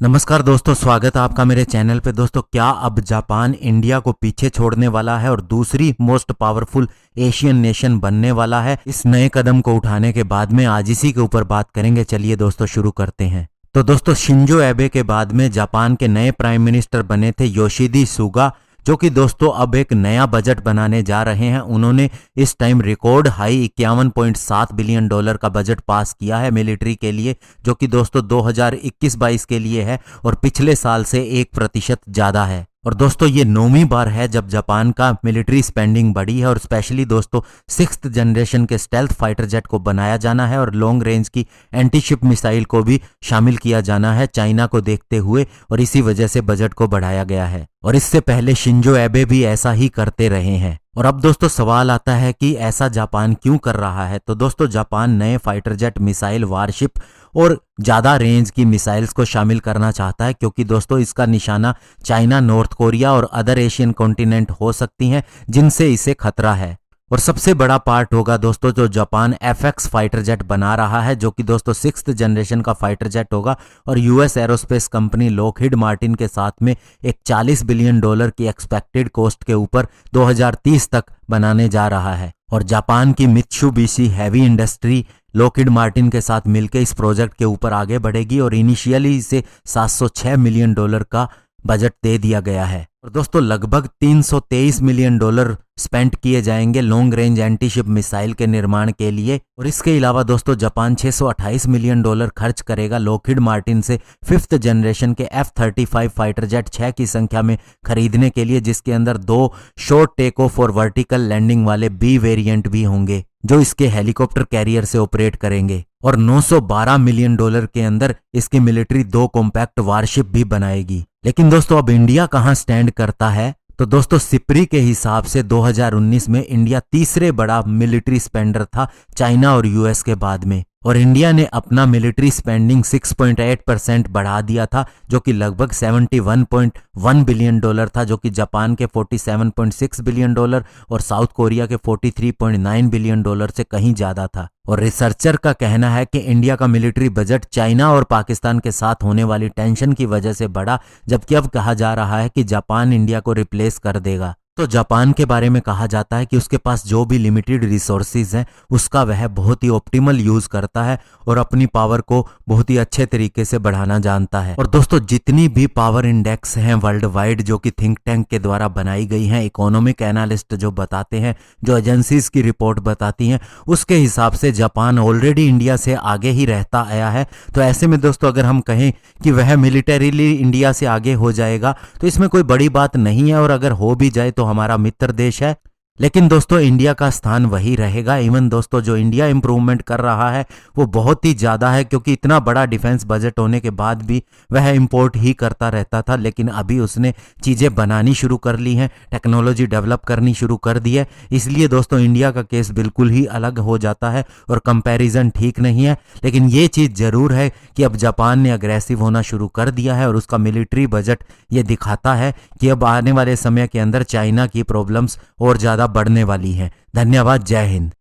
नमस्कार दोस्तों, स्वागत है आपका मेरे चैनल पे। दोस्तों, क्या अब जापान इंडिया को पीछे छोड़ने वाला है और दूसरी मोस्ट पावरफुल एशियन नेशन बनने वाला है? इस नए कदम को उठाने के बाद में आज इसी के ऊपर बात करेंगे। चलिए दोस्तों शुरू करते हैं। तो दोस्तों, शिंजो एबे के बाद में जापान के नए प्राइम मिनिस्टर बने थे योशिहिदे सुगा, जो कि दोस्तों अब एक नया बजट बनाने जा रहे हैं। उन्होंने इस time record high 51.7 billion dollar का बजट पास किया है मिलिट्री के लिए, जो कि दोस्तों 2021-22 के लिए है और पिछले साल से 1% ज़्यादा है। और दोस्तों, ये 9वीं बार है जब जापान का मिलिट्री स्पेंडिंग बढ़ी है और स्पेशली दोस्तों 6th जनरेशन के स्टेल्थ फाइटर जेट को बनाया जाना है और लॉन्ग रेंज की एंटीशिप मिसाइल को भी शामिल किया जाना है चाइना को देखते हुए, और इसी वजह से बजट को बढ़ाया गया है। और इससे पहले शिंजो एबे भी ऐसा ही करते रहे हैं। और अब दोस्तों सवाल आता है कि ऐसा जापान क्यों कर रहा है? तो दोस्तों, जापान नए फाइटर जेट, मिसाइल, वारशिप और ज़्यादा रेंज की मिसाइल्स को शामिल करना चाहता है, क्योंकि दोस्तों इसका निशाना चाइना, नॉर्थ कोरिया और अदर एशियन कॉन्टिनेंट हो सकती हैं जिनसे इसे खतरा है। और सबसे बड़ा पार्ट होगा दोस्तों जो जापान FX फाइटर जेट बना रहा है, जो कि दोस्तों 6th जनरेशन का फाइटर जेट होगा और US aerospace company Lockheed Martin के साथ में एक 40 बिलियन डॉलर की एक्सपेक्टेड कॉस्ट के ऊपर 2030 तक बनाने जा रहा है। और जापान की Mitsubishi heavy industry Lockheed Martin के साथ मिलकर इस प्रोजेक्ट के ऊपर आगे बढ़ेगी और इनिशियली इसे 706 मिलियन डॉलर का बजट दे दिया गया है। और दोस्तों लगभग 323 मिलियन डॉलर स्पेंड किए जाएंगे लॉन्ग रेंज एंटीशिप मिसाइल के निर्माण के लिए। और इसके अलावा दोस्तों जापान 628 मिलियन डॉलर खर्च करेगा लॉकहीड मार्टिन से 5th जनरेशन के F-35 फाइटर जेट 6 की संख्या में खरीदने के लिए, जिसके अंदर 2 शॉर्ट टेक ऑफ और वर्टिकल लैंडिंग वाले B वेरिएंट भी होंगे जो इसके हेलीकॉप्टर कैरियर से ऑपरेट करेंगे। और 912 मिलियन डॉलर के अंदर इसकी मिलिट्री 2 कॉम्पैक्ट वारशिप भी बनाएगी। लेकिन दोस्तों अब इंडिया कहां स्टैंड करता है? तो दोस्तों सिपरी के हिसाब से 2019 में इंडिया तीसरे बड़ा मिलिट्री स्पेंडर था चाइना और US के बाद में, और इंडिया ने अपना मिलिट्री स्पेंडिंग 6.8% बढ़ा दिया था, जो कि लगभग 71.1 बिलियन डॉलर था, जो कि जापान के 47.6 बिलियन डॉलर और साउथ कोरिया के 43.9 बिलियन डॉलर से कहीं ज्यादा था। और रिसर्चर का कहना है कि इंडिया का मिलिट्री बजट चाइना और पाकिस्तान के साथ होने वाली टेंशन की वजह से बढ़ा, जबकि अब कहा जा रहा है कि जापान इंडिया को रिप्लेस कर देगा। तो जापान के बारे में कहा जाता है कि उसके पास जो भी लिमिटेड रिसोर्सेज हैं उसका वह बहुत ही ऑप्टिमल यूज करता है और अपनी पावर को बहुत ही अच्छे तरीके से बढ़ाना जानता है। और दोस्तों जितनी भी पावर इंडेक्स हैं वर्ल्ड वाइड जो कि थिंक टैंक के द्वारा बनाई गई हैं, इकोनॉमिक एनालिस्ट जो बताते हैं, जो एजेंसीज की रिपोर्ट बताती हैं, उसके हिसाब से जापान ऑलरेडी इंडिया से आगे ही रहता आया है। तो ऐसे में दोस्तों अगर हम कहें कि वह मिलिटरीली इंडिया से आगे हो जाएगा तो इसमें कोई बड़ी बात नहीं है, और अगर हो भी जाए तो हमारा मित्र देश है। लेकिन दोस्तों इंडिया का स्थान वही रहेगा। इवन दोस्तों जो इंडिया इंप्रूवमेंट कर रहा है वो बहुत ही ज़्यादा है, क्योंकि इतना बड़ा डिफेंस बजट होने के बाद भी वह इंपोर्ट ही करता रहता था, लेकिन अभी उसने चीज़ें बनानी शुरू कर ली हैं, टेक्नोलॉजी डेवलप करनी शुरू कर दी है। इसलिए दोस्तों इंडिया का केस बिल्कुल ही अलग हो जाता है और कंपैरिजन ठीक नहीं है। लेकिन ये चीज़ ज़रूर है कि अब जापान ने अग्रेसिव होना शुरू कर दिया है और उसका मिलिट्री बजट ये दिखाता है कि अब आने वाले समय के अंदर चाइना की प्रॉब्लम्स और ज़्यादा बढ़ने वाली हैं। धन्यवाद। जय हिंद।